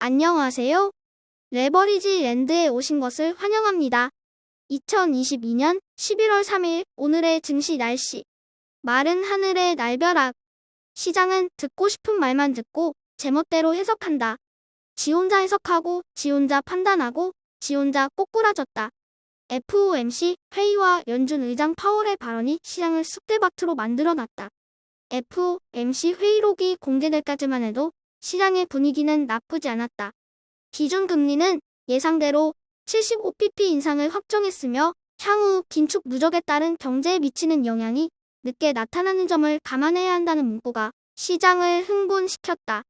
안녕하세요. 레버리지 랜드에 오신 것을 환영합니다. 2022년 11월 3일 오늘의 증시 날씨. 마른 하늘의 날벼락. 시장은 듣고 싶은 말만 듣고 제멋대로 해석한다. 지 혼자 해석하고 지 혼자 판단하고 지 혼자 꼬꾸라졌다. FOMC 회의와 연준 의장 파월의 발언이 시장을 쑥대밭으로 만들어놨다. FOMC 회의록이 공개될까지만 해도 시장의 분위기는 나쁘지 않았다. 기준금리는 예상대로 75pp 인상을 확정했으며 향후 긴축 누적에 따른 경제에 미치는 영향이 늦게 나타나는 점을 감안해야 한다는 문구가 시장을 흥분시켰다.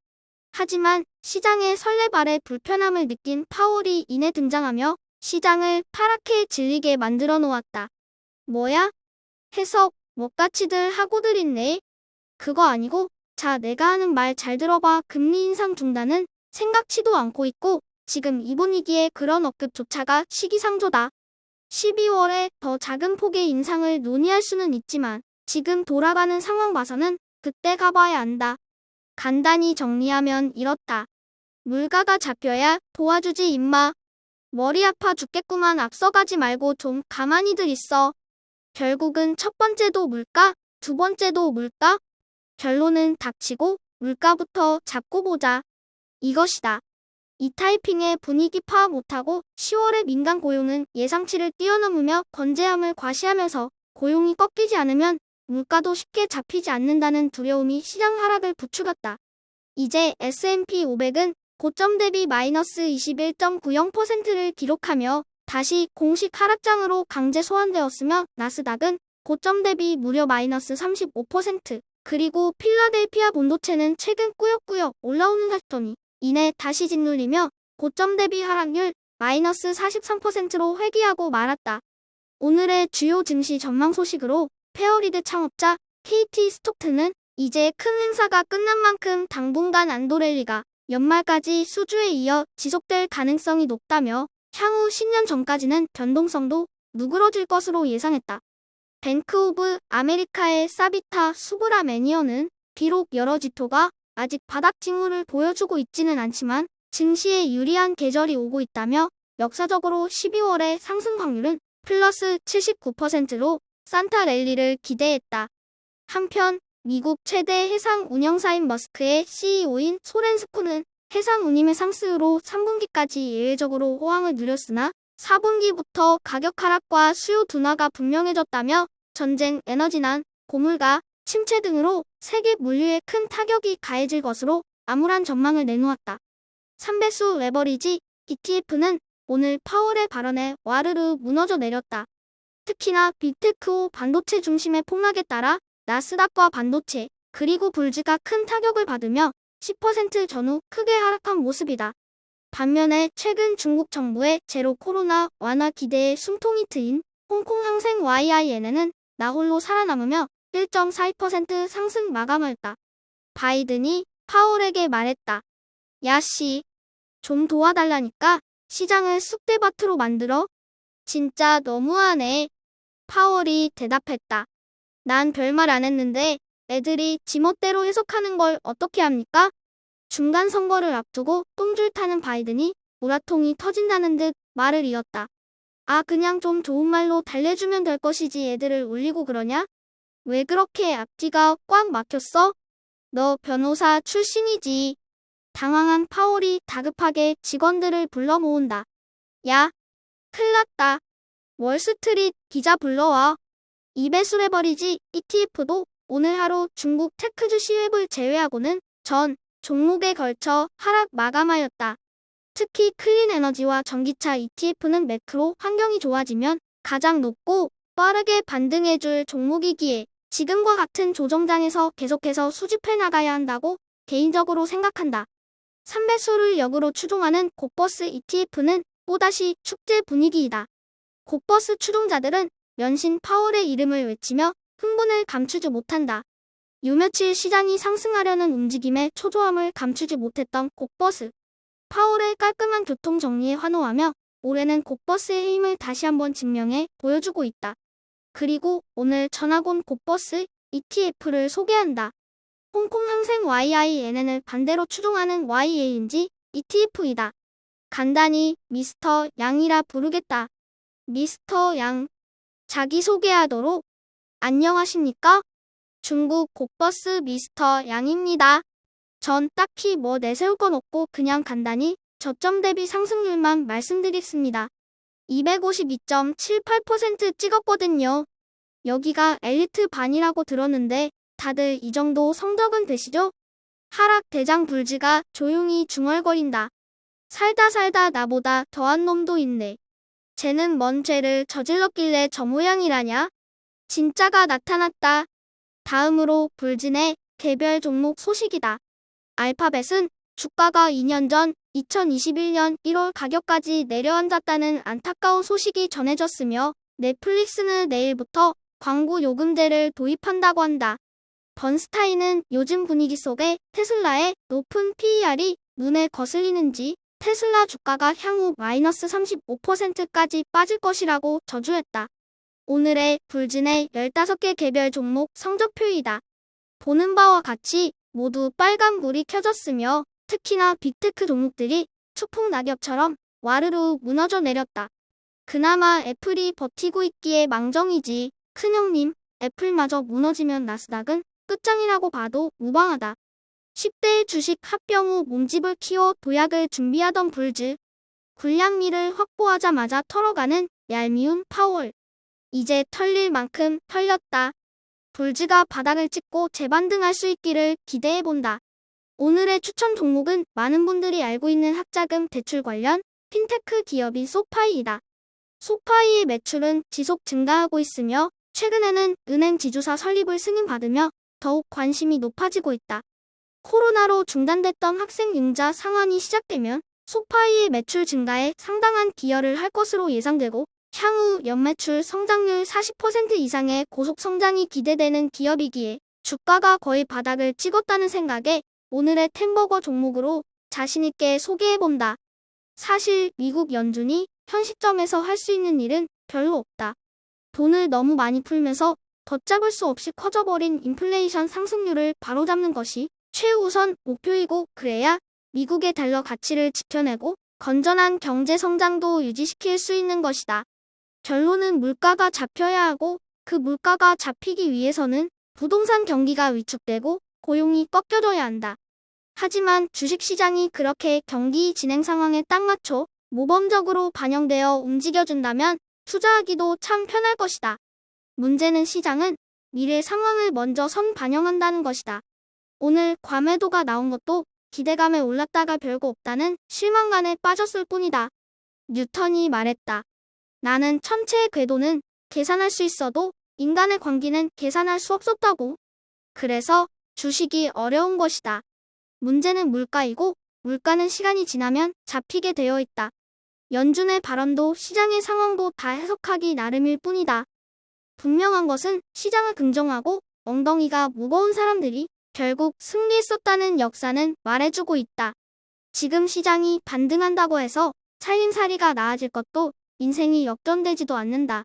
하지만 시장의 설레발에 불편함을 느낀 파월이 이내 등장하며 시장을 파랗게 질리게 만들어 놓았다. 뭐야? 해석 뭐까치들 하고들 있네. 그거 아니고 자 내가 하는 말 잘 들어봐. 금리 인상 중단은 생각지도 않고 있고 지금 이 분위기에 그런 억급조차가 시기상조다. 12월에 더 작은 폭의 인상을 논의할 수는 있지만 지금 돌아가는 상황 봐서는 그때 가봐야 안다. 간단히 정리하면 이렇다. 물가가 잡혀야 도와주지 임마. 머리 아파 죽겠구만. 앞서가지 말고 좀 가만히들 있어. 결국은 첫 번째도 물가, 두 번째도 물가. 결론은 닥치고 물가부터 잡고 보자. 이것이다. 이 타이핑의 분위기 파악 못하고 10월의 민간 고용은 예상치를 뛰어넘으며 건재함을 과시하면서 고용이 꺾이지 않으면 물가도 쉽게 잡히지 않는다는 두려움이 시장 하락을 부추겼다. 이제 S&P 500은 고점 대비 마이너스 21.90%를 기록하며 다시 공식 하락장으로 강제 소환되었으며 나스닥은 고점 대비 무려 마이너스 35%, 그리고 필라델피아 본도체는 최근 꾸역꾸역 올라오는 핫톤이 이내 다시 짓눌리며 고점 대비 하락률 마이너스 43%로 회귀하고 말았다. 오늘의 주요 증시 전망 소식으로 페어리드 창업자 KT 스톡트는 이제 큰 행사가 끝난 만큼 당분간 안도랠리가 연말까지 수주에 이어 지속될 가능성이 높다며 향후 10년 전까지는 변동성도 누그러질 것으로 예상했다. 뱅크 오브 아메리카의 사비타 수브라매니언은 비록 여러 지표가 아직 바닥 징후를 보여주고 있지는 않지만 증시에 유리한 계절이 오고 있다며 역사적으로 12월의 상승 확률은 플러스 79%로 산타 랠리를 기대했다. 한편 미국 최대 해상 운영사인 머스크의 CEO인 소렌스쿠는 해상 운임의 상승으로 3분기까지 예외적으로 호황을 누렸으나 4분기부터 가격 하락과 수요 둔화가 분명해졌다며 전쟁, 에너지난, 고물가, 침체 등으로 세계 물류에 큰 타격이 가해질 것으로 암울한 전망을 내놓았다. 3배수 레버리지 ETF는 오늘 파월의 발언에 와르르 무너져 내렸다. 특히나 빅테크 반도체 중심의 폭락에 따라 나스닥과 반도체, 그리고 불주가 큰 타격을 받으며 10% 전후 크게 하락한 모습이다. 반면에 최근 중국 정부의 제로 코로나 완화 기대에 숨통이 트인 홍콩 항생 YIN에는 나홀로 살아남으며 1.42% 상승 마감했다. 바이든이 파월에게 말했다. 야씨, 좀 도와달라니까 시장을 쑥대밭으로 만들어? 진짜 너무하네. 파월이 대답했다. 난 별말 안 했는데 애들이 지멋대로 해석하는 걸 어떻게 합니까? 중간 선거를 앞두고 똥줄 타는 바이든이 우라통이 터진다는 듯 말을 이었다. 아 그냥 좀 좋은 말로 달래주면 될 것이지 애들을 울리고 그러냐? 왜 그렇게 앞뒤가 꽉 막혔어? 너 변호사 출신이지. 당황한 파월이 다급하게 직원들을 불러 모은다. 야, 큰일났다. 월스트리트 기자 불러와. 2배수 레버리지 ETF도 오늘 하루 중국 테크 주식 웹을 제외하고는 전 종목에 걸쳐 하락 마감하였다. 특히 클린 에너지와 전기차 ETF는 매크로 환경이 좋아지면 가장 높고 빠르게 반등해줄 종목이기에 지금과 같은 조정장에서 계속해서 수집해 나가야 한다고 개인적으로 생각한다. 3배수를 역으로 추종하는 곡버스 ETF는 또다시 축제 분위기이다. 곡버스 추종자들은 연신 파월의 이름을 외치며 흥분을 감추지 못한다. 요 며칠 시장이 상승하려는 움직임에 초조함을 감추지 못했던 곡버스. 파월의 깔끔한 교통 정리에 환호하며 올해는 곡버스의 힘을 다시 한번 증명해 보여주고 있다. 그리고 오늘 전학 온 곡버스 ETF를 소개한다. 홍콩 항생 YINN을 반대로 추종하는 YANG ETF이다. 간단히 미스터 양이라 부르겠다. 미스터 양. 자기소개하도록. 안녕하십니까? 중국 곡버스 미스터 양입니다. 전 딱히 뭐 내세울 건 없고 그냥 간단히 저점 대비 상승률만 말씀드리겠습니다. 252.78% 찍었거든요. 여기가 엘리트 반이라고 들었는데 다들 이 정도 성적은 되시죠? 하락 대장 불지가 조용히 중얼거린다. 살다 나보다 더한 놈도 있네. 쟤는 뭔 죄를 저질렀길래 저 모양이라냐? 진짜가 나타났다. 다음으로 불진의 개별 종목 소식이다. 알파벳은 주가가 2년 전 2021년 1월 가격까지 내려앉았다는 안타까운 소식이 전해졌으며 넷플릭스는 내일부터 광고 요금제를 도입한다고 한다. 번스타인은 요즘 분위기 속에 테슬라의 높은 PER이 눈에 거슬리는지 테슬라 주가가 향후 마이너스 35%까지 빠질 것이라고 저주했다. 오늘의 불진의 15개 개별 종목 성적표이다. 보는 바와 같이 모두 빨간불이 켜졌으며 특히나 빅테크 종목들이 추풍 낙엽처럼 와르르 무너져 내렸다. 그나마 애플이 버티고 있기에 망정이지. 큰형님, 애플마저 무너지면 나스닥은 끝장이라고 봐도 무방하다. 10대 주식 합병 후 몸집을 키워 도약을 준비하던 불즈. 군량미를 확보하자마자 털어가는 얄미운 파월. 이제 털릴 만큼 털렸다. 불즈가 바닥을 찍고 재반등할 수 있기를 기대해본다. 오늘의 추천 종목은 많은 분들이 알고 있는 학자금 대출 관련 핀테크 기업인 소파이이다. 소파이의 매출은 지속 증가하고 있으며 최근에는 은행 지주사 설립을 승인받으며 더욱 관심이 높아지고 있다. 코로나로 중단됐던 학생 융자 상환이 시작되면 소파이의 매출 증가에 상당한 기여를 할 것으로 예상되고 향후 연매출 성장률 40% 이상의 고속 성장이 기대되는 기업이기에 주가가 거의 바닥을 찍었다는 생각에 오늘의 템버거 종목으로 자신있게 소개해본다. 사실 미국 연준이 현 시점에서 할 수 있는 일은 별로 없다. 돈을 너무 많이 풀면서 걷잡을 수 없이 커져버린 인플레이션 상승률을 바로잡는 것이 최우선 목표이고 그래야 미국의 달러 가치를 지켜내고 건전한 경제 성장도 유지시킬 수 있는 것이다. 결론은 물가가 잡혀야 하고 그 물가가 잡히기 위해서는 부동산 경기가 위축되고 고용이 꺾여져야 한다. 하지만 주식시장이 그렇게 경기 진행 상황에 딱 맞춰 모범적으로 반영되어 움직여준다면 투자하기도 참 편할 것이다. 문제는 시장은 미래 상황을 먼저 선반영한다는 것이다. 오늘 과매도가 나온 것도 기대감에 올랐다가 별거 없다는 실망감에 빠졌을 뿐이다. 뉴턴이 말했다. 나는 천체의 궤도는 계산할 수 있어도 인간의 광기는 계산할 수 없었다고. 그래서 주식이 어려운 것이다. 문제는 물가이고 물가는 시간이 지나면 잡히게 되어 있다. 연준의 발언도 시장의 상황도 다 해석하기 나름일 뿐이다. 분명한 것은 시장을 긍정하고 엉덩이가 무거운 사람들이 결국 승리했었다는 역사는 말해주고 있다. 지금 시장이 반등한다고 해서 살림살이가 나아질 것도 인생이 역전되지도 않는다.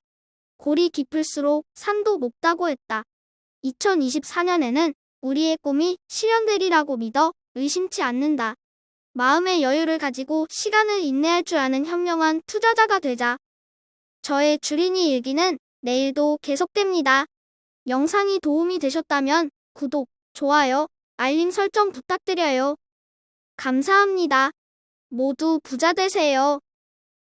골이 깊을수록 산도 높다고 했다. 2024년에는 우리의 꿈이 실현되리라고 믿어 의심치 않는다. 마음의 여유를 가지고 시간을 인내할 줄 아는 현명한 투자자가 되자. 저의 주린이 일기는 내일도 계속됩니다. 영상이 도움이 되셨다면 구독, 좋아요, 알림 설정 부탁드려요. 감사합니다. 모두 부자 되세요.